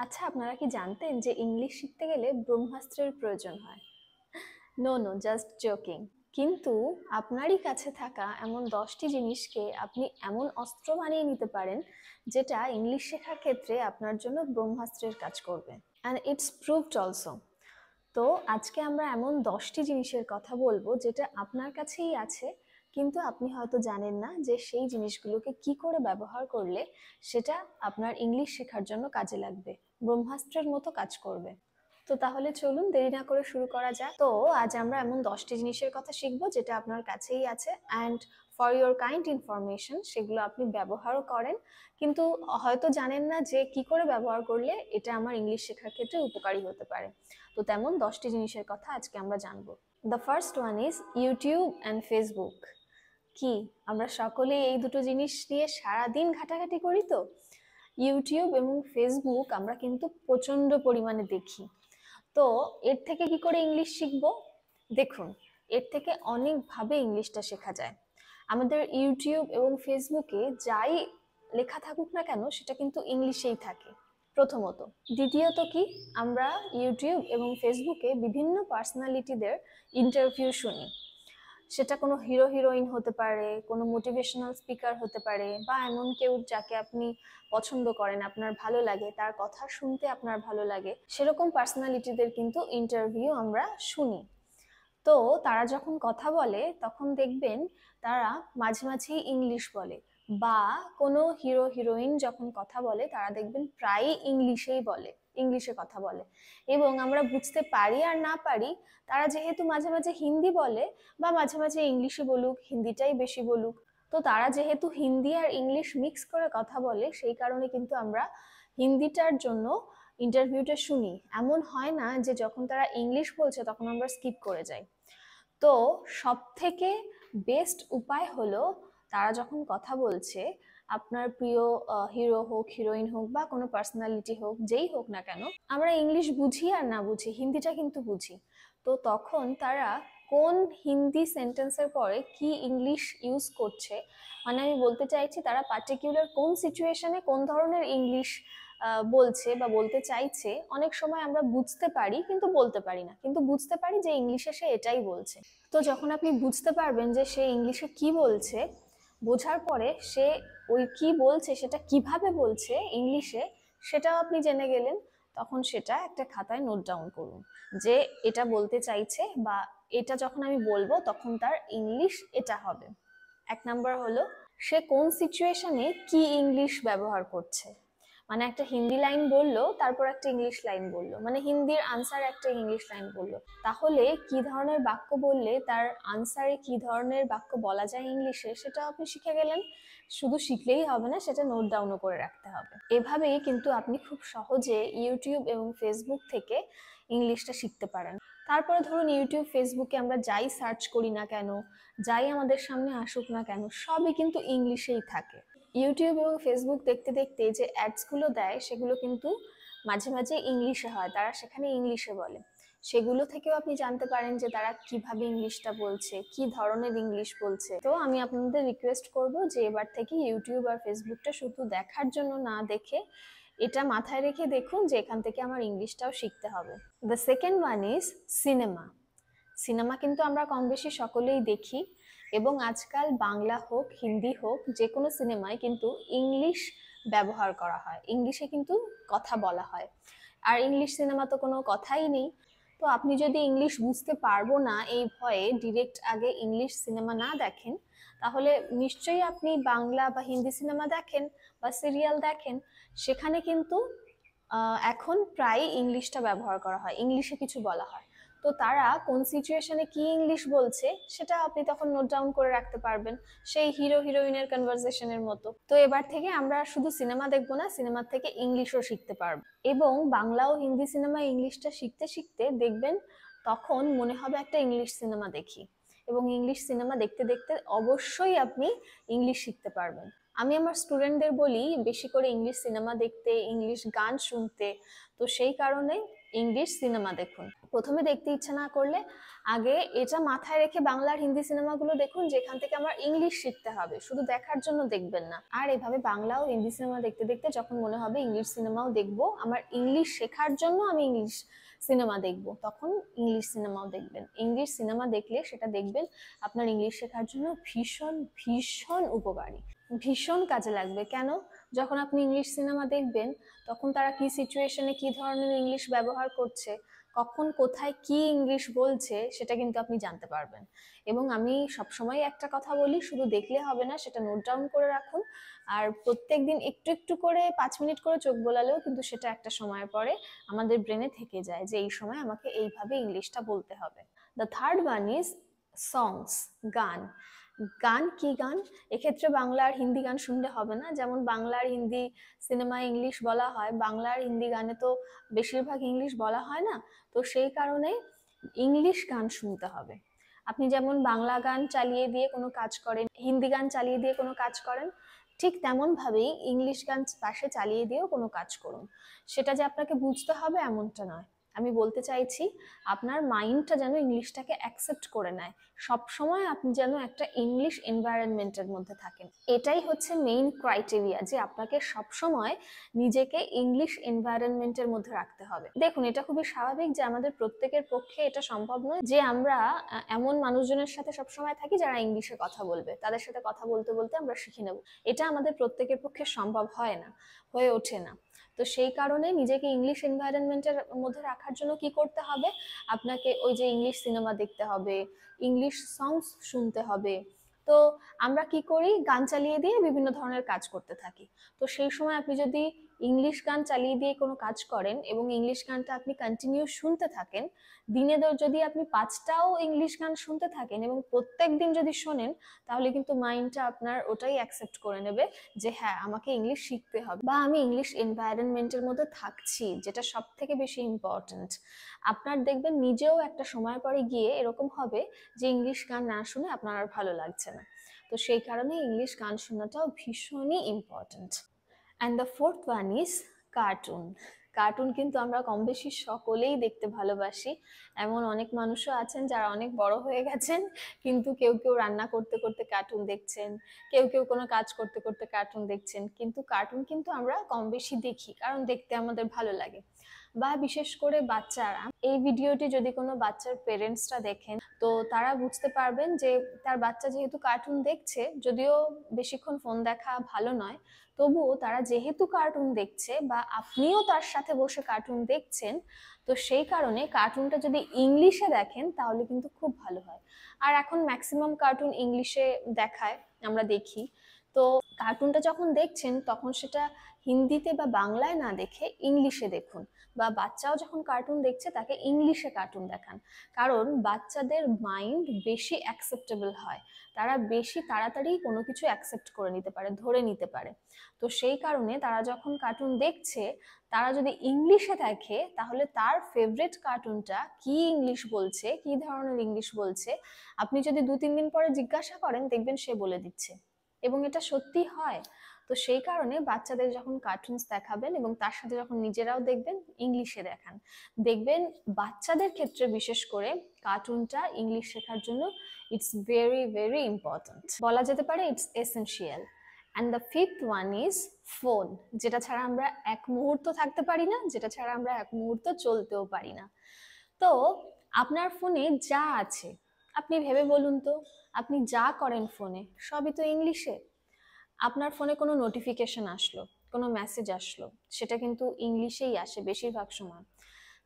আচ্ছা, আপনারা কি জানতেন যে ইংলিশ শিখতে গেলে ব্রহ্মাস্ত্রের প্রয়োজন হয়? No no, just joking. কিন্তু আপনারই কাছে থাকা এমন 10টি জিনিসকে আপনি এমন অস্ত্র বানিয়ে নিতে পারেন যেটা ইংলিশ শেখার ক্ষেত্রে আপনার জন্য ব্রহ্মাস্ত্রের কাজ করবে। And it's proved also. তো আজকে আমরা এমন 10টি জিনিসের কথা বলবো যেটা আপনার কাছেই আছে, কিন্তু আপনি হয়তো জানেন না যে সেই জিনিসগুলোকে কি করে ব্যবহার করলে সেটা আপনার ইংলিশ শেখার জন্য কাজে লাগবে, ব্রহ্মাস্ত্রের মতো কাজ করবে। তো তাহলে চলুন দেরি না করে শুরু করা যাক। তো আজ আমরা এমন 10টি জিনিসের কথা শিখবো যেটা আপনার কাছেই আছে, and for your kind information সেগুলো আপনি ব্যবহারও করেন, কিন্তু হয়তো জানেন না যে কি করে ব্যবহার করলে এটা আমার ইংলিশ শেখার ক্ষেত্রে উপকারী হতে পারে। তো তেমন 10টি জিনিসের কথা আজকে আমরা জানবো। The first one is YouTube and Facebook. কি আমরা সকলে এই দুটো জিনিস নিয়ে সারাদিন ঘাটাঘাটি করি? তো ইউটিউব এবং ফেসবুক আমরা কিন্তু প্রচন্ড পরিমাণে দেখি। তো এর থেকে কি করে ইংলিশ শিখবো? দেখুন, এর থেকে অনেকভাবে ইংলিশটা শেখা যায়। আমাদের ইউটিউব এবং ফেসবুকে যাই লেখা থাকুক না কেন সেটা কিন্তু ইংলিশেই থাকে প্রথমত। দ্বিতীয়ত কি, আমরা ইউটিউব এবং ফেসবুকে বিভিন্ন পার্সোনালিটিদের ইন্টারভিউ শুনি। সেটা কোনো হিরো হিরোইন হতে পারে, কোনো মোটিভেশনাল স্পিকার হতে পারে, বা এমন কেউ যাকে আপনি পছন্দ করেন, আপনার ভালো লাগে, তার কথা শুনতে আপনার ভালো লাগে, সেরকম পার্সোনালিটিদের কিন্তু ইন্টারভিউ আমরা শুনি। তো তারা যখন কথা বলে তখন দেখবেন তারা মাঝে মাঝেই ইংলিশ বলে, বা কোনো হিরো হিরোইন যখন কথা বলে তারা দেখবেন প্রায়ই ইংলিশেই বলে, ইংলিশে কথা বলে। এবং আমরা বুঝতে পারি আর না পারি, তারা যেহেতু মাঝে মাঝে হিন্দি বলে বা মাঝে মাঝে ইংলিশে বলুক, হিন্দিটাই বেশি বলুক, তো তারা যেহেতু হিন্দি আর ইংলিশ মিক্স করে কথা বলে সেই কারণে কিন্তু আমরা হিন্দিটার জন্য ইন্টারভিউটা শুনি। এমন হয় না যে যখন তারা ইংলিশ বলছে তখন আমরা স্কিপ করে যাই। তো সব থেকে বেস্ট উপায় হলো, তারা যখন কথা বলছে, আপনার প্রিয় হিরো হোক, হিরোইন হোক, বা কোনো পার্সোনালিটি হোক, যেই হোক না কেন, আমরা ইংলিশ বুঝি আর না বুঝি হিন্দিটা কিন্তু বুঝি। তো তখন তারা কোন হিন্দি সেন্টেন্সের পরে কি ইংলিশ ইউজ করছে, মানে আমি বলতে চাইছি তারা পার্টিকুলার কোন সিচুয়েশনে কোন ধরনের ইংলিশ বলছে বা বলতে চাইছে, অনেক সময় আমরা বুঝতে পারি কিন্তু বলতে পারি না, কিন্তু বুঝতে পারি যে ইংলিশে সে এটাই বলছে। তো যখন আপনি বুঝতে পারবেন যে সে ইংলিশে কি বলছে, বোঝার পরে সে ওই কি বলছে সেটা কিভাবে বলছে ইংলিশে, সেটাও আপনি জেনে গেলেন। তখন সেটা একটা খাতায় নোট ডাউন করুন যে এটা বলতে চাইছে, বা এটা যখন আমি বলবো তখন তার ইংলিশ এটা হবে। 1 নাম্বার হলো, সে কোন সিচুয়েশনে কি ইংলিশ ব্যবহার করছে। মানে একটা হিন্দি লাইন বললো, তারপর একটা ইংলিশ লাইন বললো, মানে হিন্দির আনসার একটা ইংলিশ লাইন বললো, তাহলে কি ধরনের বাক্য বললে তার আনসারে কি ধরনের বাক্য বলা যায় ইংলিশে, সেটা আপনি শিখে গেলেন। শুধু শিখলেই হবে না, সেটা নোট ডাউনও করে রাখতে হবে। এভাবেই কিন্তু আপনি খুব সহজে ইউটিউব এবং ফেসবুক থেকে ইংলিশটা শিখতে পারেন। তারপরে ধরুন ইউটিউব ফেসবুকে আমরা যাই সার্চ করি না কেন, যাই আমাদের সামনে আসুক না কেন, সবই কিন্তু ইংলিশেই থাকে। ইউটিউব এবং ফেসবুক দেখতে দেখতে যে অ্যাডসগুলো দেয় সেগুলো কিন্তু মাঝে মাঝে ইংলিশে হয়, তারা সেখানে ইংলিশে বলে। সেগুলো থেকেও আপনি জানতে পারেন যে তারা কিভাবে ইংলিশটা বলছে, কি ধরনের ইংলিশ বলছে। তো আমি আপনাদের রিকোয়েস্ট করব যে এবার থেকে ইউটিউব আর ফেসবুকটা শুধু দেখার জন্য না দেখে এটা মাথায় রেখে দেখুন যে এখান থেকে আমার ইংলিশটাও শিখতে হবে। The second one is cinema. Cinema কিন্তু আমরা কম বেশি সকলেই দেখি, এবং আজকাল বাংলা হোক হিন্দি হোক যে কোনো সিনেমায় কিন্তু ইংলিশ ব্যবহার করা হয়, ইংলিশে কিন্তু কথা বলা হয়। আর ইংলিশ সিনেমা তো কোনো কথাই নেই। তো আপনি যদি ইংলিশ বুঝতে পারবো না এই ভয়ে ডিরেক্ট আগে ইংলিশ সিনেমা না দেখেন, তাহলে নিশ্চয়ই আপনি বাংলা বা হিন্দি সিনেমা দেখেন বা সিরিয়াল দেখেন, সেখানে কিন্তু এখন প্রায় ইংলিশটা ব্যবহার করা হয়, ইংলিশে কিছু বলা হয়। তো তারা কোন সিচুয়েশনে কি ইংলিশ বলছে সেটা আপনি তখন নোট ডাউন করে রাখতে পারবেন, সেই হিরো হিরোইনের কনভারসেশনের মতো। তো এবার থেকে আমরা শুধু সিনেমা দেখবো না, সিনেমার থেকে ইংলিশও শিখতে পারবো। এবং বাংলা ও হিন্দি সিনেমা ইংলিশটা শিখতে শিখতে দেখবেন তখন মনে হবে একটা ইংলিশ সিনেমা দেখি, এবং ইংলিশ সিনেমা দেখতে দেখতে অবশ্যই আপনি ইংলিশ শিখতে পারবেন। আমি আমার স্টুডেন্টদের বলি বেশি করে ইংলিশ সিনেমা দেখতে, ইংলিশ গান শুনতে। তো সেই কারণে ইংলিশ সিনেমা দেখুন। প্রথমে দেখতে ইচ্ছা না করলে আগে এটা মাথায় রেখে বাংলা আর হিন্দি সিনেমাগুলো দেখুন, যেখান থেকে আমার ইংলিশ শিখতে হবে, শুধু দেখার জন্য দেখবেন না। আর এভাবে বাংলা ও হিন্দি সিনেমা দেখতে দেখতে যখন মনে হবে ইংলিশ সিনেমাও দেখবো, আমার ইংলিশ শেখার জন্য আমি ইংলিশ সিনেমা দেখব, তখন ইংলিশ সিনেমাও দেখবেন। ইংলিশ সিনেমা দেখলে সেটা দেখবেন আপনার ইংলিশ শেখার জন্য ভীষণ ভীষণ উপকারী, ভীষণ কাজে লাগবে। কেন? যখন আপনি ইংলিশ সিনেমা দেখবেন তখন তারা কি সিচুয়েশনে কি ধরনের ইংলিশ ব্যবহার করছে, কখন কোথায় কি ইংলিশ বলছে, সেটা কিন্তু আপনি জানতে পারবেন। এবং আমি সবসময় একটা কথা বলি, শুধু দেখলে হবে না, সেটা নোট ডাউন করে রাখুন। আর প্রত্যেকদিন একটু একটু করে 5 মিনিট করে চোখ বোলালেও কিন্তু সেটা একটা সময়ের পরে আমাদের ব্রেনে থেকে যায় যে এই সময় আমাকে এইভাবে ইংলিশটা বলতে হবে। দ্য থার্ড ওয়ান ইজ সংস, গান। গান কি গান? এক্ষেত্রে বাংলা আর হিন্দি গান শুনলে হবে না। যেমন বাংলা আর হিন্দি সিনেমায় ইংলিশ বলা হয়, বাংলা আর হিন্দি গানে তো বেশিরভাগ ইংলিশ বলা হয় না। তো সেই কারণে ইংলিশ গান শুনতে হবে। আপনি যেমন বাংলা গান চালিয়ে দিয়ে কোনো কাজ করেন, হিন্দি গান চালিয়ে দিয়ে কোনো কাজ করেন, ঠিক তেমন ভাবেই ইংলিশ গান পাশে চালিয়ে দিয়েও কোনো কাজ করুন। সেটা যে আপনাকে বুঝতে হবে এমনটা নয়। আমি বলতে চাইছি আপনার মাইন্ডটা যেন ইংলিশটাকে অ্যাকসেপ্ট করে নেয়, সব সময় আপনি যেন একটা ইংলিশ এনভায়রনমেন্টের মধ্যে থাকেন। এটাই হচ্ছে মেইন ক্রাইটেরিয়া, যে আপনাকে সব সময় নিজেকে ইংলিশ এনভায়রনমেন্টের মধ্যে রাখতে হবে। দেখুন, এটা খুবই স্বাভাবিক যে আমাদের প্রত্যেকের পক্ষে এটা সম্ভব নয় যে আমরা এমন মানুষজনের সাথে সবসময় থাকি যারা ইংলিশে কথা বলবে, তাদের সাথে কথা বলতে বলতে আমরা শিখে নেব। এটা আমাদের প্রত্যেকের পক্ষে সম্ভব হয় না, হয়ে ওঠে না। তো সেই কারণে নিজেকে ইংলিশ এনভায়রনমেন্টের মধ্যে রাখার জন্য কি করতে হবে? আপনাকে ওই যে ইংলিশ সিনেমা দেখতে হবে, ইংলিশ সংস শুনতে হবে। তো আমরা কি করি? গান চালিয়ে দিয়ে বিভিন্ন ধরনের কাজ করতে থাকি। তো সেই সময় আপনি যদি ইংলিশ গান চালিয়ে দিয়ে কোনো কাজ করেন এবং ইংলিশ গানটা আপনি কন্টিনিউ শুনতে থাকেন, দিনে যদি আপনি 5টাও ইংলিশ গান শুনতে থাকেন এবং প্রত্যেক দিন যদি শোনেন, তাহলে কিন্তু মাইন্ডটা আপনার ওটাই অ্যাকসেপ্ট করে নেবে যে হ্যাঁ, আমাকে ইংলিশ শিখতে হবে, বা আমি ইংলিশ এনভায়রনমেন্টের মধ্যে থাকছি, যেটা সব থেকে বেশি ইম্পর্টেন্ট। আপনার দেখবেন নিজেও একটা সময় পরে গিয়ে এরকম হবে যে ইংলিশ গান না শুনে আপনার আর ভালো লাগছে না। তো সেই কারণে ইংলিশ গান শোনাটাও ভীষণই important. And the fourth one is cartoon. Cartoon কিন্তু আমরা কম বেশি সকলেই দেখতে ভালোবাসি। এমন অনেক মানুষও আছেন যারা অনেক বড় হয়ে গেছেন, কিন্তু কেউ কেউ রান্না করতে করতে কার্টুন দেখছেন, কেউ কেউ কোনো কাজ করতে করতে কার্টুন দেখছেন। কিন্তু কার্টুন কিন্তু আমরা কম বেশি দেখি, কারণ দেখতে আমাদের ভালো লাগে। বা বিশেষ করে বাচ্চারা, এই ভিডিওটি যদি কোনো বাচ্চার পেরেন্টসরা দেখেন, তো তারা বুঝতে পারবেন যে তার বাচ্চা যেহেতু কার্টুন দেখছে, যদিও বেশিক্ষণ ফোন দেখা ভালো নয়, তবুও তারা যেহেতু কার্টুন দেখছে বা আপনিও তার সাথে বসে কার্টুন দেখছেন, তো সেই কারণে কার্টুনটা যদি ইংলিশে দেখেন তাহলে কিন্তু খুব ভালো হয়। আর এখন ম্যাক্সিমাম কার্টুন ইংলিশে দেখায়, আমরা দেখি। তো কার্টুনটা যখন দেখছেন তখন সেটা হিন্দিতে বা বাংলায় না দেখে ইংলিশে দেখুন, বা বাচ্চাও যখন কার্টুন দেখছে তাকে ইংলিশে কার্টুন দেখান। কারণ বাচ্চাদের মাইন্ড বেশি অ্যাকসেপ্টেবল হয়, তারা বেশি তাড়াতাড়ি কোনো কিছু অ্যাকসেপ্ট করে নিতে পারে, ধরে নিতে পারে। তো সেই কারণে তারা যখন কার্টুন দেখছে, তারা যদি ইংলিশে দেখে, তাহলে তার ফেভারিট কার্টুনটা কি ইংলিশ বলছে, কি ধরনের ইংলিশ বলছে, আপনি যদি 2-3 দিন পরে জিজ্ঞাসা করেন, দেখবেন সে বলে দিচ্ছে। এবং এটা সত্যি হয়। তো সেই কারণে বাচ্চাদের যখন কার্টুনস দেখাবেন এবং তার সাথে যখন নিজেরাও দেখবেন, ইংলিশে দেখান। দেখবেন বাচ্চাদের ক্ষেত্রে বিশেষ করে কার্টুনটা ইংলিশ শেখার জন্য ইটস ভেরি ভেরি ইম্পর্টেন্ট, বলা যেতে পারে it's essential. And the fifth one is phone, যেটা ছাড়া আমরা এক মুহূর্ত থাকতে পারি না, যেটা ছাড়া আমরা এক মুহূর্ত চলতেও পারি না। তো আপনার ফোনে যা আছে, আপনি ভেবে বলুন তো, আপনি যা করেন ফোনে সবই তো ইংলিশে। আপনার ফোনে কোনো নোটিফিকেশন আসলো, কোনো মেসেজ আসলো, সেটা কিন্তু ইংলিশেই আসে বেশিরভাগ সময়।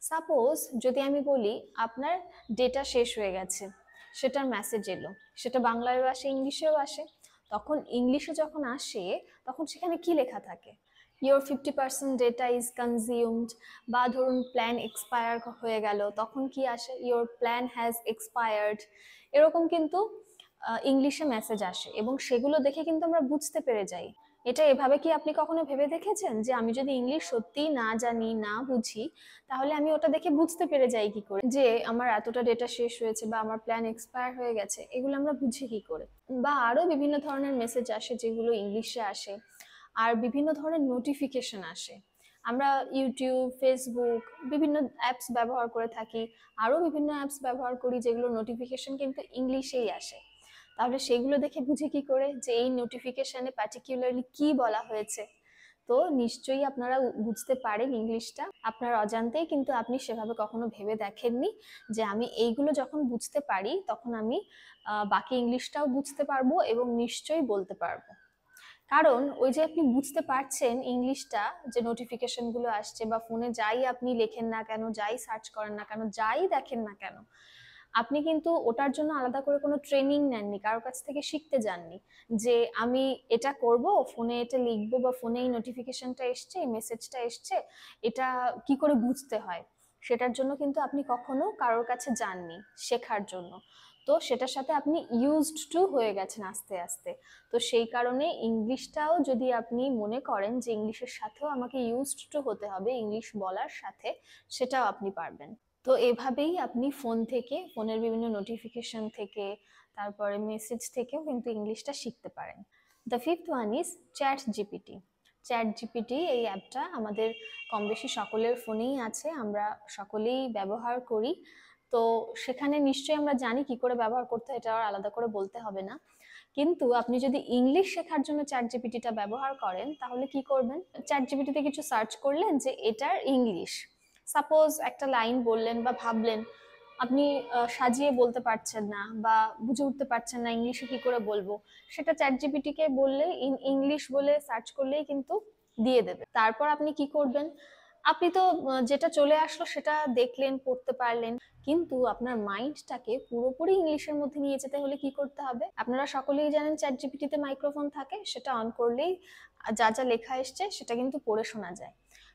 সাপোজ যদি আমি বলি আপনার ডেটা শেষ হয়ে গেছে, সেটার মেসেজ এলো, সেটা বাংলায়ও আসে, ইংলিশেও আসে। তখন ইংলিশে যখন আসে, তখন সেখানে কি লেখা থাকে? ইয়োর 50% ডেটা ইজ কনজিউমড, বা ধরুন প্ল্যান এক্সপায়ার হয়ে গেল, তখন কি আসে? Your plan has expired. এরকম কিন্তু ইংলিশে মেসেজ আসে, এবং সেগুলো দেখে কিন্তু আমরা বুঝতে পেরে যাই এটা এভাবে কি আপনি কখনো ভেবে দেখেছেন যে আমি যদি ইংলিশ সত্যিই না জানি, না বুঝি, তাহলে আমি ওটা দেখে বুঝতে পেরে যাই কি করে যে আমার এতটা ডেটা শেষ হয়েছে বা আমার প্ল্যান এক্সপায়ার হয়ে গেছে? এগুলো আমরা বুঝি কি করে? বা আরো বিভিন্ন ধরনের মেসেজ আসে যেগুলো ইংলিশে আসে, আর বিভিন্ন ধরনের নোটিফিকেশন আসে। আমরা ইউটিউব, ফেসবুক, বিভিন্ন অ্যাপস ব্যবহার করে থাকি, আরো বিভিন্ন অ্যাপস ব্যবহার করি যেগুলো নোটিফিকেশন কিন্তু ইংলিশেই আসে। তাহলে সেগুলো দেখে বুঝি কি করে যে এই নোটিফিকেশনে পার্টিকুলারলি কি বলা হয়েছে? তো নিশ্চয়ই আপনারা বুঝতে পারেন ইংলিশটা আপনার অজান্তেই, কিন্তু আপনি সেভাবে কখনো ভেবে দেখেননি যে আমি এইগুলো যখন বুঝতে পারি তখন আমি বাকি ইংলিশটাও বুঝতে পারবো এবং নিশ্চয়ই বলতে পারবো। কারণ ওই যে আপনি বুঝতে পারছেন ইংলিশটা, যে নোটিফিকেশন গুলো আসছে বা ফোনে যাই আপনি লেখেন না কেন, যাই সার্চ করেন না কেন, যাই দেখেন না কেন, আপনি কিন্তু ওটার জন্য আলাদা করে কোনো ট্রেনিং নেননি, কারোর কাছ থেকে শিখতে যাননি যে আমি এটা করব, ফোনে এটা লিখবো বা ফোনে এই নোটিফিকেশনটা এসছে, এই মেসেজটা এসছে, এটা কি করে বুঝতে হয়, সেটার জন্য কিন্তু আপনি কখনো কারোর কাছে যাননি শেখার জন্য। তো সেটার সাথে আপনি ইউজড টু হয়ে গেছেন আস্তে আস্তে। তো সেই কারণে ইংলিশটাও যদি আপনি মনে করেন যে ইংলিশের সাথেও আমাকে ইউজড টু হতে হবে ইংলিশ বলার সাথে, সেটাও আপনি পারবেন। তো এভাবেই আপনি ফোন থেকে, ফোনের বিভিন্ন নোটিফিকেশন থেকে, তারপরে মেসেজ থেকেও কিন্তু ইংলিশটা শিখতে পারেন। The fifth one is chat GPT. Chat GPT এই অ্যাপটা আমাদের কম বেশি সকলের ফোনেই আছে, আমরা সকলেই ব্যবহার করি। তো সেখানে নিশ্চয়ই আমরা জানি কি করে ব্যবহার করতে হয়, এটা আর আলাদা করে বলতে হবে না। কিন্তু আপনি যদি ইংলিশ শেখার জন্য চ্যাট জিপিটিটা ব্যবহার করেন তাহলে কি করবেন? চ্যাট জিপিটিতে কিছু সার্চ করলেন যে এটার ইংলিশ, সাপোজ একটা লাইন বললেন বা ভাবলেন, আপনি সাজিয়ে বলতে পারছেন না বা বুঝে উঠতে পারছেন না ইংলিশে কি করে বলবো, সেটা চ্যাট জিপিটিকে বললে, ইংলিশ বলে সার্চ করলেই কিন্তু দিয়ে দেবে। তারপর আপনি কি করবেন? আপনি তো যেটা চলে আসলো সেটা দেখলেন, পড়তে পারলেন, কিন্তু আপনার মাইন্ডটাকে পুরোপুরি ইংলিশের মধ্যে নিয়ে যেতে হলে কি করতে হবে? আপনারা সকলেই জানেন চ্যাট জিপিটিতে মাইক্রোফোন থাকে, সেটা অন করলেই যা যা লেখা এসছে সেটা কিন্তু পড়ে শোনা যায়।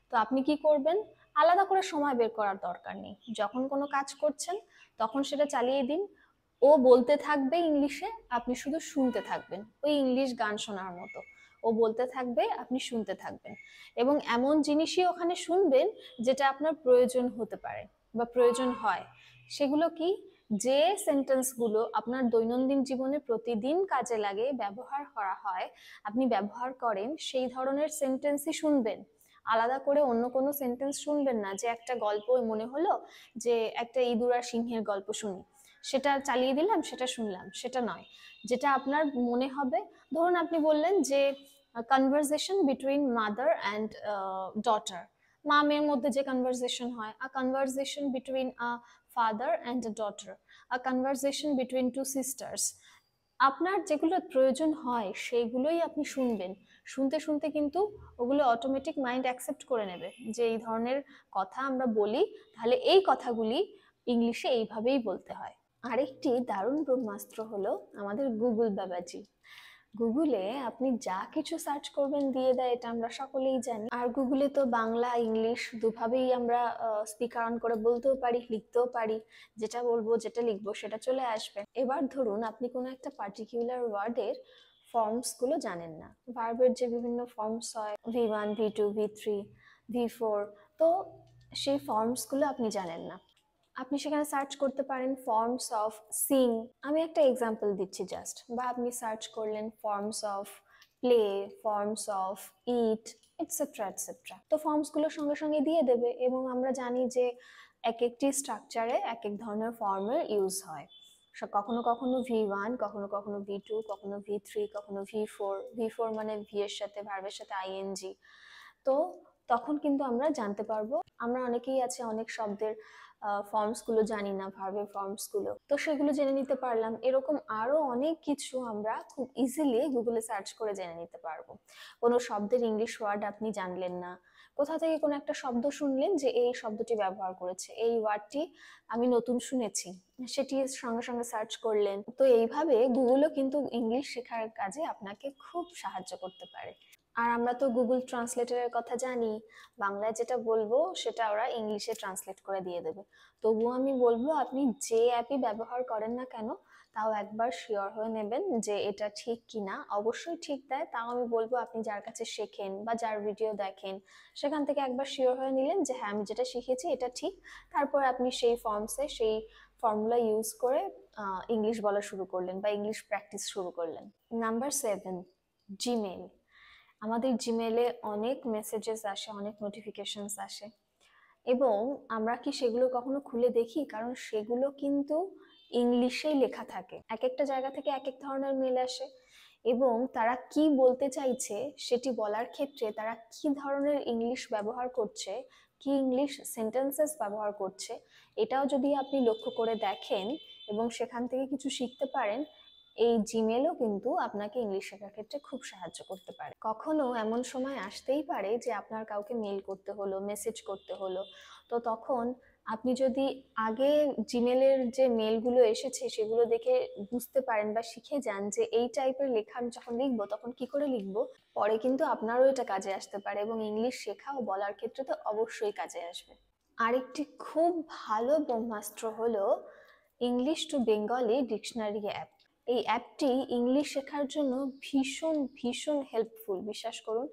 তো আপনি কি করবেন? আলাদা করে সময় বের করার দরকার নেই, যখন কোনো কাজ করছেন তখন সেটা চালিয়ে দিন, ও বলতে থাকবে ইংলিশে, আপনি শুধু শুনতে থাকবেন, ওই ইংলিশ গান শোনার মতো। ও বলতে থাকবে, আপনি শুনতে থাকবেন, এবং এমন জিনিসই ওখানে শুনবেন যেটা আপনার প্রয়োজন হতে পারে বা প্রয়োজন হয়। সেগুলো কি? যে সেন্টেন্সগুলো আপনার দৈনন্দিন জীবনে প্রতিদিন কাজে লাগে, ব্যবহার করা হয়, আপনি ব্যবহার করেন, সেই ধরনের সেন্টেন্সই শুনবেন। আলাদা করে অন্য কোনো সেন্টেন্স শুনবেন না, যে একটা গল্প মনে হলো যে একটা ইঁদুর আর সিংহের গল্প শুনি, সেটা চালিয়ে দিলাম, সেটা শুনলাম, সেটা নয়। যেটা আপনার মনে হবে, ধরুন আপনি বললেন যে conversation between mother and daughter, মা মেয়ের মধ্যে যে কনভারসেশন হয়, a conversation between a father and a daughter, a conversation between two sisters. আপনার যেগুলো প্রয়োজন হয় সেইগুলোই আপনি শুনবেন। শুনতে শুনতে কিন্তু ওগুলো অটোমেটিক মাইন্ড অ্যাকসেপ্ট করে নেবে যে এই ধরনের কথা আমরা বলি, তাহলে এই কথাগুলি ইংলিশে এইভাবেই বলতে হয়। আরেকটি দারুণ ব্রহ্মাস্ত্র হলো আমাদের গুগল বাবাজি। গুগলে আপনি যা কিছু সার্চ করবেন দিয়ে দেয়, এটা আমরা সকলেই জানি। আর গুগলে তো বাংলা ইংলিশ দুভাবেই আমরা স্পিকার অন করে বলতেও পারি, লিখতেও পারি, যেটা বলবো যেটা লিখবো সেটা চলে আসবে। এবার ধরুন আপনি কোনো একটা পার্টিকুলার ওয়ার্ডের ফর্মস গুলো জানেন না, ভার্বের যে বিভিন্ন ফর্মস হয়, V1, V2, V3, V4, তো সেই ফর্মস গুলো আপনি জানেন না, আপনি সেখানে সার্চ করতে পারেন ফর্মস অফ সিং, আমি একটা এক্সাম্পল দিচ্ছি জাস্ট, বা আপনি সার্চ করলেন forms of play, forms of it, etcetera etcetera. তো ফর্মস গুলো সঙ্গে সঙ্গে দিয়ে দেবে, এবং আমরা জানি যে এক একটি স্ট্রাকচারে এক এক ধরনের ফর্মের ইউজ হয়। কখনো কখনো V1, কখনো কখনো V2, কখনো V3, কখনো V4, V4 মানে ভি এর সাথে, ভার্বের সাথে আইএনজি। তো তখন কিন্তু আমরা জানতে পারবো, আমরা অনেকেই আছে অনেক শব্দের ফর্মস গুলো জানি না, ভার্বের ফর্মস গুলো, তো সেগুলো জেনে নিতে পারলাম। এরকম আরো অনেক কিছু আমরা খুব ইজিলি গুগলে সার্চ করে জেনে নিতে পারবো। কোনো শব্দের ইংলিশ ওয়ার্ড আপনি জানলেন না, কোথা থেকে কোনো একটা শব্দ শুনলেন যে এই শব্দটি ব্যবহার করেছে, এই ওয়ার্ডটি আমি নতুন শুনেছি, সেটি সঙ্গে সঙ্গে সার্চ করলেন। তো এইভাবে গুগলও কিন্তু ইংলিশ শেখার কাজে আপনাকে খুব সাহায্য করতে পারে। আর আমরা তো গুগল ট্রান্সলেটরের কথা জানি, বাংলায় যেটা বলবো সেটা ওরা ইংলিশে ট্রান্সলেট করে দিয়ে দেবে। তবুও আমি বলবো আপনি যে অ্যাপই ব্যবহার করেন না কেন, তাও একবার শিওর হয়ে নেবেন যে এটা ঠিক কিনা। অবশ্যই ঠিক দেয়, তাও আমি বলবো আপনি যার কাছে শেখেন বা যার ভিডিও দেখেন সেখান থেকে একবার শিওর হয়ে নিলেন যে হ্যাঁ আমি যেটা শিখেছি এটা ঠিক। তারপর আপনি সেই ফর্মসে সেই ফর্মুলা ইউজ করে ইংলিশ বলা শুরু করলেন বা ইংলিশ প্র্যাকটিস শুরু করলেন। Number 7, Gmail. আমাদের জিমেলে অনেক মেসেজেস আসে, অনেক নোটিফিকেশনস আসে, এবং আমরা কি সেগুলো কখনো খুলে দেখি? কারণ সেগুলো কিন্তু ইংলিশেই লেখা থাকে, এক একটা জায়গা থেকে এক এক ধরনের মেল আসে, এবং তারা কি বলতে চাইছে সেটি বলার ক্ষেত্রে তারা কি ধরনের ইংলিশ ব্যবহার করছে, কি ইংলিশ সেন্টেন্সেস ব্যবহার করছে, এটাও যদি আপনি লক্ষ্য করে দেখেন এবং সেখান থেকে কিছু শিখতে পারেন, এই জিমেলও কিন্তু আপনাকে ইংলিশ শেখার ক্ষেত্রে খুব সাহায্য করতে পারে। কখনো এমন সময় আসতেই পারে যে আপনার কাউকে মেল করতে হলো, মেসেজ করতে হলো, তো তখন আপনি যদি আগে জিমেলের যে মেলগুলো এসেছে সেগুলো দেখে বুঝতে পারেন বা শিখে যান যে এই টাইপের লেখা আমি যখন লিখবো তখন কি করে লিখবো, পরে কিন্তু আপনারও এটা কাজে আসতে পারে এবং ইংলিশ শেখা ও বলার ক্ষেত্রে তো অবশ্যই কাজে আসবে। আরেকটি খুব ভালো ব্রহ্মাস্ত্র হলো English to Bengali dictionary app. এই অ্যাপটি ইংলিশ শেখার জন্য ভীষণ ভীষণ হেল্পফুল, বিশ্বাস করুন।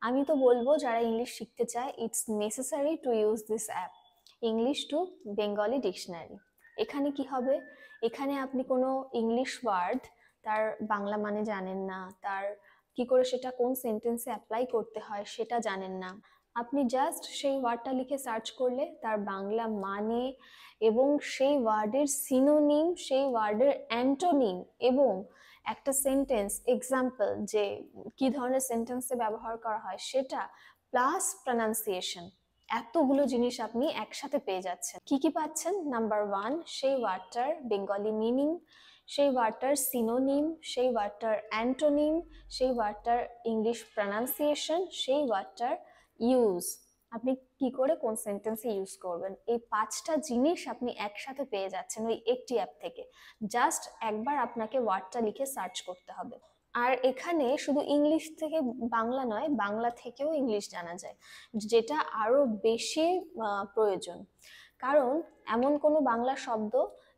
আমি তো বলবো যারা ইংলিশ শিখতে চায়, it's necessary to use this app, English to Bengali dictionary. এখানে কি হবে, এখানে আপনি কোনো ইংলিশ ওয়ার্ড তার বাংলা মানে জানেন না, তার কি করে সেটা কোন সেন্টেন্সে অ্যাপ্লাই করতে হয় সেটা জানেন না, আপনি জাস্ট সেই ওয়ার্ডটা লিখে সার্চ করলে তার বাংলা মানে এবং সেই ওয়ার্ডের সিনোনিম, সেই ওয়ার্ডের অ্যান্টোনিম, এবং একটা সেন্টেন্স এক্সাম্পল যে কি ধরনের সেন্টেন্সে ব্যবহার করা হয় সেটা, প্লাস প্রনাউন্সিয়েশন, এতগুলো জিনিস আপনি একসাথে পেয়ে যাচ্ছেন। কি কি পাচ্ছেন? নাম্বার 1, সেই ওয়ার্ডটার বেঙ্গলি মিনিং, সেই ওয়ার্ডটার সিনোনিম, সেই ওয়ার্ডটার অ্যান্টোনিম, সেই ওয়ার্ডটার ইংলিশ প্রনাউন্সিয়েশন, সেই ওয়ার্ডটার ইউজ, আপনি কি করে কোন সেন্টেন্সে ইউজ করবেন, এই 5টা জিনিস আপনি একসাথে পেয়ে যাচ্ছেন ওই একটি অ্যাপ থেকে। জাস্ট একবার আপনাকে ওয়ার্ডটা লিখে সার্চ করতে হবে। আর এখানে শুধু ইংলিশ থেকে বাংলা নয়, বাংলা থেকেও ইংলিশ জানা যায়, যেটা আরো বেশি প্রয়োজন। কারণ এমন কোনো বাংলা শব্দ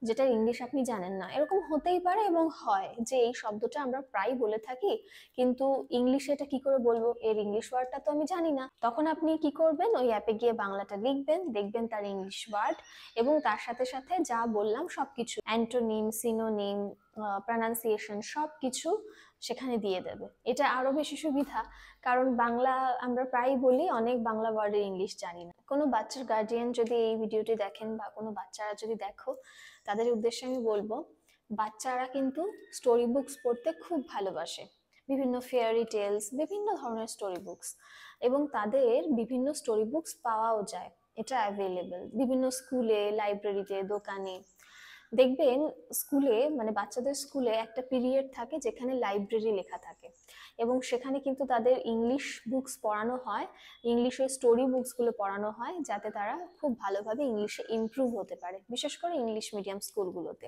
যেটার ইংলিশ আপনি জানেন না, এরকম হতেই পারে এবং হয় যে এই শব্দটা আমরা প্রায় বলে থাকি কিন্তু ইংলিশে এটা কি করে বলবো, এর ইংলিশ ওয়ার্ডটা তো আমি জানি না। তখন আপনি কি করবেন, ওই অ্যাপে গিয়ে বাংলাটা লিখবেন, দেখবেন তার ইংলিশ ওয়ার্ড এবং তার সাথে সাথে যা বললাম সবকিছু, অ্যান্টোনিম, সিনোনিম, প্রনাউন্সিয়েশন সবকিছু সেখানে দিয়ে দেবে। এটা আরো বেশি সুবিধা, কারণ বাংলা আমরা প্রায় বলি, অনেক বাংলা ওয়ার্ডের ইংলিশ জানি না। কোনো বাচ্চার গার্ডিয়ান যদি এই ভিডিওটি দেখেন বা কোনো বাচ্চারা যদি দেখো, তাদের উদ্দেশ্যে আমি বলবো, বাচ্চারা কিন্তু স্টোরি বুকস পড়তে খুব ভালোবাসে, বিভিন্ন ফেয়ারি টেলস, বিভিন্ন ধরনের স্টোরি বুকস, এবং তাদের বিভিন্ন স্টোরি বুকস পাওয়াও যায়, এটা অ্যাভেলেবেল বিভিন্ন স্কুলে, লাইব্রেরিতে, দোকানে। দেখবেন স্কুলে, মানে বাচ্চাদের স্কুলে একটা পিরিয়ড থাকে যেখানে লাইব্রেরি লেখা থাকে, এবং সেখানে কিন্তু তাদের ইংলিশ বুকস পড়ানো হয়, ইংলিশের স্টোরি বুকসগুলো পড়ানো হয়, যাতে তারা খুব ভালোভাবে ইংলিশে ইমপ্রুভ হতে পারে, বিশেষ করে ইংলিশ মিডিয়াম স্কুলগুলোতে।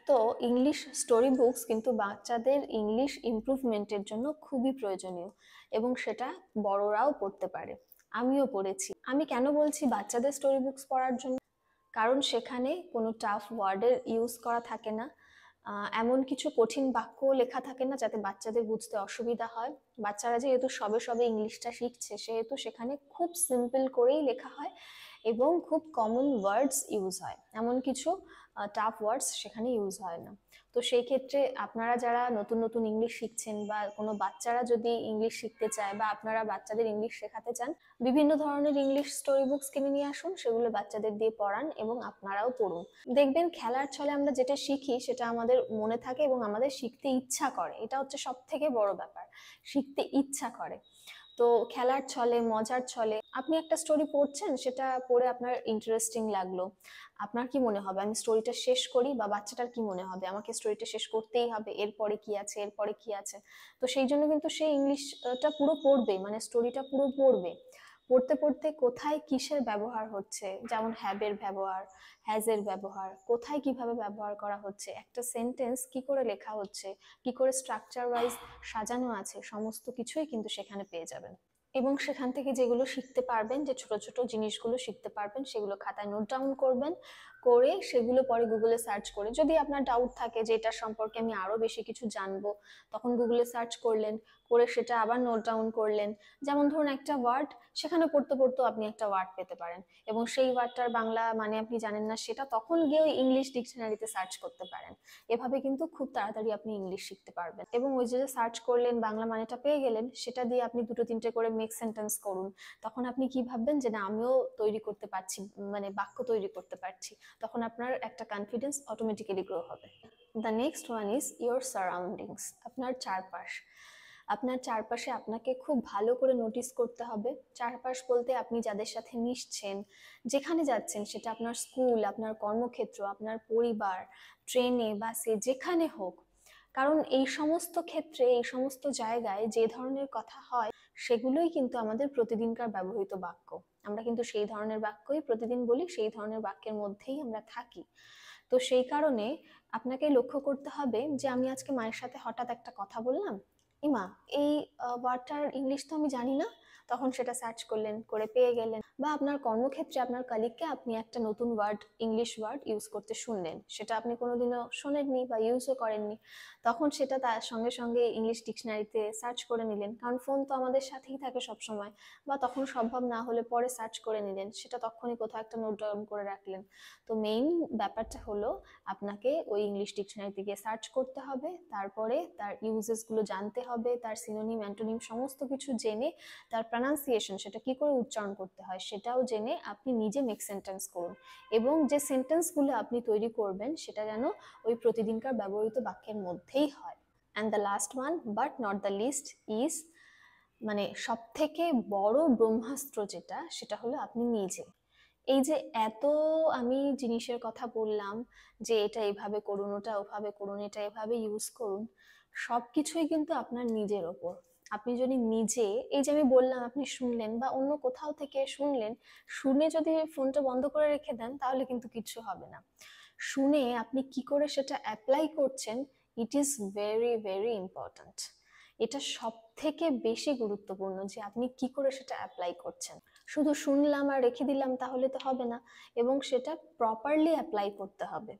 তো ইংলিশ স্টোরি বুকস কিন্তু বাচ্চাদের ইংলিশ ইমপ্রুভমেন্টের জন্য খুবই প্রয়োজনীয়, এবং সেটা বড়রাও পড়তে পারে, আমিও পড়েছি। আমি কেন বলছি বাচ্চাদের স্টোরি বুকস পড়ার জন্য, কারণ সেখানে কোনো টাফ ওয়ার্ডের ইউজ করা থাকে না, এমন কিছু কঠিন বাক্য লেখা থাকে না যাতে বাচ্চাদের বুঝতে অসুবিধা হয়। বাচ্চারা যেহেতু সবে সবে ইংলিশটা শিখছে, সেহেতু সেখানে খুব সিম্পল করেই লেখা হয় এবং খুব কমন ওয়ার্ডস ইউজ হয়, এমন কিছু টাফ ওয়ার্ডস সেখানে ইউজ হয় না। তো সেই ক্ষেত্রে আপনারা যারা নতুন নতুন ইংলিশ শিখছেন বা কোনো বাচ্চারা যদি ইংলিশ শিখতে চায় বা আপনারা বাচ্চাদের ইংলিশ শেখাতে চান, বিভিন্ন ধরনের ইংলিশ স্টোরি বুকস কিনে নিয়ে আসুন, সেগুলো বাচ্চাদের দিয়ে পড়ান এবং আপনারাও পড়ুন। দেখবেন খেলার ছলে আমরা যেটা শিখি সেটা আমাদের মনে থাকে এবং আমাদের শিখতে ইচ্ছা করে, এটা হচ্ছে সব থেকে বড় ব্যাপার, শিখতে ইচ্ছা করে। তো খেলার ছলে, মজার ছলে আপনি একটা স্টোরি পড়ছেন, সেটা পড়ে আপনার ইন্টারেস্টিং লাগলো, আপনার কি মনে হবে আমি স্টোরিটা শেষ করি, বা বাচ্চাটার কি মনে হবে আমাকে স্টোরিটা শেষ করতেই হবে, এরপরে কি আছে, এরপরে কি আছে। তো সেই জন্য কিন্তু সে ইংলিশটা পুরো পড়বে, মানে স্টোরিটা পুরো পড়বে, পড়তে পড়তে কোথায় কিসের ব্যবহার হচ্ছে, যেমন হ্যাবের ব্যবহার, হ্যাজের ব্যবহার, কোথায় কিভাবে ব্যবহার করা হচ্ছে, একটা সেন্টেন্স কি করে লেখা হচ্ছে, কি করে স্ট্রাকচার ওয়াইজ সাজানো আছে, সমস্ত কিছুই কিন্তু সেখানে পেয়ে যাবেন। এবং সেখান থেকে যেগুলো শিখতে পারবেন, যে ছোট ছোট জিনিসগুলো শিখতে পারবেন, সেগুলো খাতায় নোট ডাউন করবেন, করে সেগুলো পরে গুগলে সার্চ করে, যদি আপনার ডাউট থাকে যে এটা সম্পর্কে আমি আরো বেশি কিছু জানবো, তখন গুগলে সার্চ করলেন, করে সেটা আবার নোট ডাউন করলেন। যেমন ধরুন একটা ওয়ার্ড, সেখানে পড়তে পড়তেও আপনি একটা ওয়ার্ড পেতে পারেন, এবং সেই ওয়ার্ডটার বাংলা মানে আপনি জানেন না, সেটা তখন গিয়ে ওই ইংলিশ ডিকশনারিতে সার্চ করতে পারেন। এভাবে কিন্তু খুব তাড়াতাড়ি আপনি ইংলিশ শিখতে পারবেন। এবং ওই যে সার্চ করলেন, বাংলা মানেটা পেয়ে গেলেন, সেটা দিয়ে আপনি দুটো তিনটে করে মেক সেন্টেন্স করুন। তখন আপনি কি ভাববেন যে না, আমিও তৈরি করতে পারছি, মানে বাক্য তৈরি করতে পারছি। তখন আপনার একটা কনফিডেন্স অটোমেটিক্যালি গ্রো হবে। The next one is your surroundings, আপনার চারপাশ। আপনার চারপাশে আপনাকে খুব ভালো করে নোটিস করতে হবে। চারপাশ বলতে আপনি যাদের সাথে মিশছেন, যেখানে যাচ্ছেন, সেটা আপনার স্কুল, আপনার কর্মক্ষেত্র, আপনার পরিবার, ট্রেনে, বাসে, যেখানে হোক। কারণ এই সমস্ত ক্ষেত্রে, এই সমস্ত জায়গায় যে ধরনের কথা হয়, সেগুলোই কিন্তু আমাদের প্রতিদিনকার ব্যবহৃত বাক্য। আমরা কিন্তু সেই ধরনের বাক্যই প্রতিদিন বলি, সেই ধরনের বাক্যের মধ্যেই আমরা থাকি। তো সেই কারণে আপনাকে লক্ষ্য করতে হবে যে আমি আজকে মায়ের সাথে হঠাৎ একটা কথা বললাম, ইমা এই ওয়ার্ডটার ইংলিশ তো আমি জানি না, তখন সেটা সার্চ করলেন, করে পেয়ে গেলেন। বা আপনার কর্মক্ষেত্রে আপনার কলিগকে আপনি একটা নতুন ওয়ার্ড, ইংলিশ ওয়ার্ড ইউজ করতে শুনলেন, সেটা আপনি কোনোদিনও শোনেননি বা ইউজও করেননি, তখন সেটা তার সঙ্গে সঙ্গে ইংলিশ ডিকশনারিতে সার্চ করে নিলেন, কারণ ফোন তো আমাদের সাথেই থাকে সব সময়। বা তখন সম্ভব না হলে পরে সার্চ করে নিলেন, সেটা তখনই কোথাও একটা নোট ডাউন করে রাখলেন। তো মেইন ব্যাপারটা হলো আপনাকে ওই ইংলিশ ডিকশনারিতে গিয়ে সার্চ করতে হবে, তারপরে তার ইউজেস গুলো জানতে হবে, তার সিনোনিম, অ্যান্টোনিম সমস্ত কিছু জেনে, তার প্রনাউন্সিয়েশন, সেটা কি করে উচ্চারণ করতে হয় সেটাও জেনে আপনি নিজে মেক সেন্টেন্স করুন। এবং যে সেন্টেন্সগুলো আপনি তৈরি করবেন সেটা যেন ওই প্রতিদিনকার ব্যবহৃত বাক্যের মধ্যেই হয়। And the last one but not the least is, মানে সব থেকে বড় ব্রহ্মাস্ত্র যেটা, সেটা হলো আপনি নিজে। এই যে এত আমি জিনিসের কথা বললাম, যে এটা এভাবে করুন, ওটা ওভাবে করুন, এটা এভাবে ইউজ করুন, সবকিছুই কিন্তু আপনার নিজের ওপর। আপনি যদি নিজে, এই যে আমি বললাম, আপনি শুনলেন বা অন্য কোথাও থেকে শুনলেন, শুনে যদি ফোনটা বন্ধ করে রেখে দেন তাহলে কিন্তু কিছু হবে না। শুনে আপনি কি করে সেটা অ্যাপ্লাই করছেন, it is very very important. এটা সব থেকে বেশি গুরুত্বপূর্ণ যে আপনি কি করে সেটা অ্যাপ্লাই করছেন। শুধু শুনলাম আর রেখে দিলাম তাহলে তো হবে না, এবং সেটা প্রপারলি অ্যাপ্লাই করতে হবে।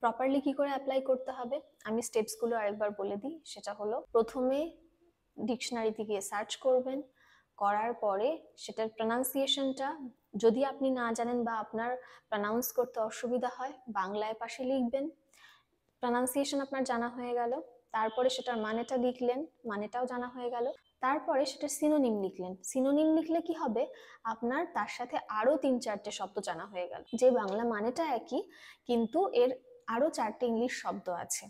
প্রপারলি কি করে অ্যাপ্লাই করতে হবে, আমি স্টেপসগুলো আরেকবার বলে দিই। সেটা হলো, প্রথমে ডিকশনারিতে গিয়ে সার্চ করবেন, করার পরে সেটার প্রনাউন্সিয়েশনটা যদি আপনি না জানেন বা আপনার প্রনাউন্স করতে অসুবিধা হয়, বাংলায় পাশে লিখবেন। প্রনাউন্সিয়েশন আপনার জানা হয়ে গেল, তারপরে সেটার মানেটা লিখলেন, মানেটাও জানা হয়ে গেল। তারপরে সেটা সিনোনিম লিখলেন। সিনোনিম লিখলে কি হবে, আপনার তার সাথে আরো 3-4টে শব্দ জানা হয়ে গেল। যে বাংলা মানেটা একই, কিন্তু এর আরো 4টে ইংলিশ শব্দ আছে।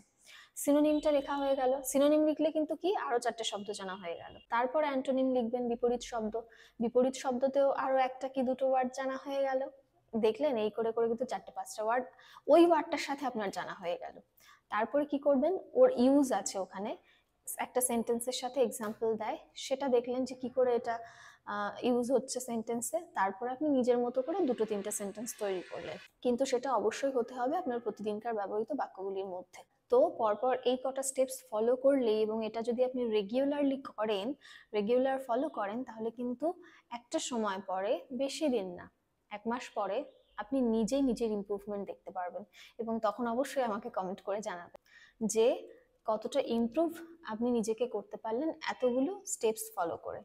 সিনোনিমটা লেখা হয়ে গেল, সিনোনিম লিখলে কিন্তু কি আরো 4টে শব্দ জানা হয়ে গেল। তারপর অ্যান্টোনিম লিখবেন, বিপরীত শব্দ। বিপরীত শব্দতেও আরো একটা কি দুটো ওয়ার্ড জানা হয়ে গেল। দেখলেন, এই করে করে কিন্তু 4টে-5টা ওয়ার্ড ওই ওয়ার্ডটার সাথে আপনার জানা হয়ে গেল। তারপরে কি করবেন, ওর ইউজ আছে ওখানে, একটা সেন্টেন্সের সাথে এক্সাম্পল দেয়, সেটা দেখলেন যে কি করে এটা ইউজ হচ্ছে সেন্টেন্সে। তারপর আপনি নিজের মতো করে 2-3টে সেন্টেন্স তৈরি করলেন, কিন্তু সেটা অবশ্যই হতে হবে আপনার প্রতিদিনকার ব্যবহৃত বাক্যগুলির মধ্যে। তো পরপর এই কটা স্টেপস ফলো করলে, এবং এটা যদি আপনি রেগুলারলি করেন, রেগুলার ফলো করেন, তাহলে কিন্তু একটা সময় পরে, বেশি দিন না, 1 মাস পরে আপনি নিজেই নিজের ইমপ্রুভমেন্ট দেখতে পারবেন। এবং তখন অবশ্যই আমাকে কমেন্ট করে জানাবেন যে কতটা ইমপ্রুভ আপনি নিজেকে করতে পারলেন এতগুলো স্টেপস ফলো করে।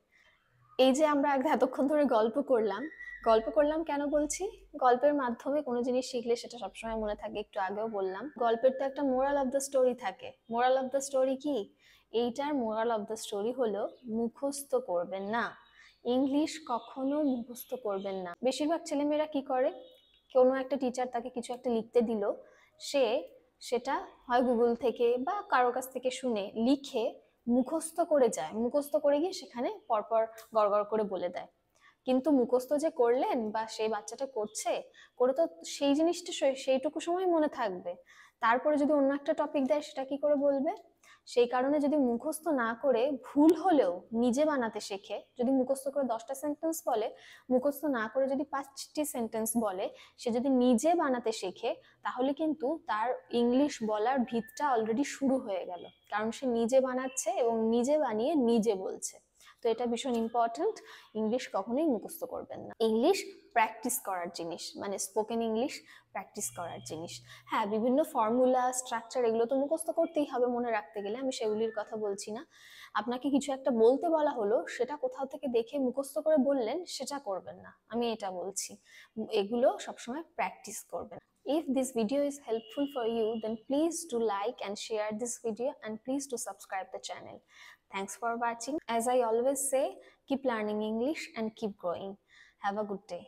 এই যে আমরা এতক্ষণ ধরে গল্প করলাম, গল্প করলাম কেন বলছি, গল্পের মাধ্যমে কোনো জিনিস শিখলে সেটা সবসময় মনে থাকে। একটু আগেও বললাম, গল্পের তো একটা মোরাল অফ দ্য স্টোরি থাকে। মোরাল অফ দ্য স্টোরি কি, এইটার মোরাল অফ দ্য স্টোরি হলো মুখস্থ করবেন না, ইংলিশ কখনো মুখস্থ করবেন না। বেশিরভাগ ছেলেমেয়েরা কি করে, কোনো একটা টিচার তাকে কিছু একটা লিখতে দিল, সে সেটা হয় গুগল থেকে বা কারোর কাছ থেকে শুনে লিখে মুখস্থ করে যায়, মুখস্থ করে গিয়ে সেখানে পরপর গড়গড় করে বলে দেয়। কিন্তু মুখস্থ যে করলেন বা সেই বাচ্চাটা করছে, করে তো সেই জিনিসটা সেইটুকু সময় মনে থাকবে, তারপরে যদি অন্য একটা টপিক দেয় সেটা কি করে বলবে। সেই কারণে যদি মুখস্থ না করে, ভুল হলেও নিজে বানাতে শেখে, যদি মুখস্থ করে 10টা সেন্টেন্স বলে, মুখস্থ না করে যদি 5টি সেন্টেন্স বলে, সে যদি নিজে বানাতে শেখে, তাহলে কিন্তু তার ইংলিশ বলার ভিতটা অলরেডি শুরু হয়ে গেল, কারণ সে নিজে বানাচ্ছে এবং নিজে বানিয়ে নিজে বলছে। তো এটা ভীষণ ইম্পর্ট্যান্ট। ইংলিশ কখনোই মুখস্থ করবেন না। ইংলিশ প্র্যাকটিস করার জিনিস, মানে স্পোকেন ইংলিশ প্র্যাকটিস করার জিনিস। হ্যাঁ, বিভিন্ন ফর্মুলা, স্ট্রাকচার এগুলো তো মুখস্থ করতেই হবে মনে রাখতে গেলে, আমি সেগুলির কথা বলছি না। আপনাকে কিছু একটা বলতে বলা হলো, সেটা কোথাও থেকে দেখে মুখস্থ করে বললেন, সেটা করবেন না, আমি এটা বলছি। এগুলো সবসময় প্র্যাকটিস করবেন। If this video is helpful for you, then please do like and share this video, and please do subscribe the channel. Thanks for watching. As I always say, keep learning English and keep growing. Have a good day.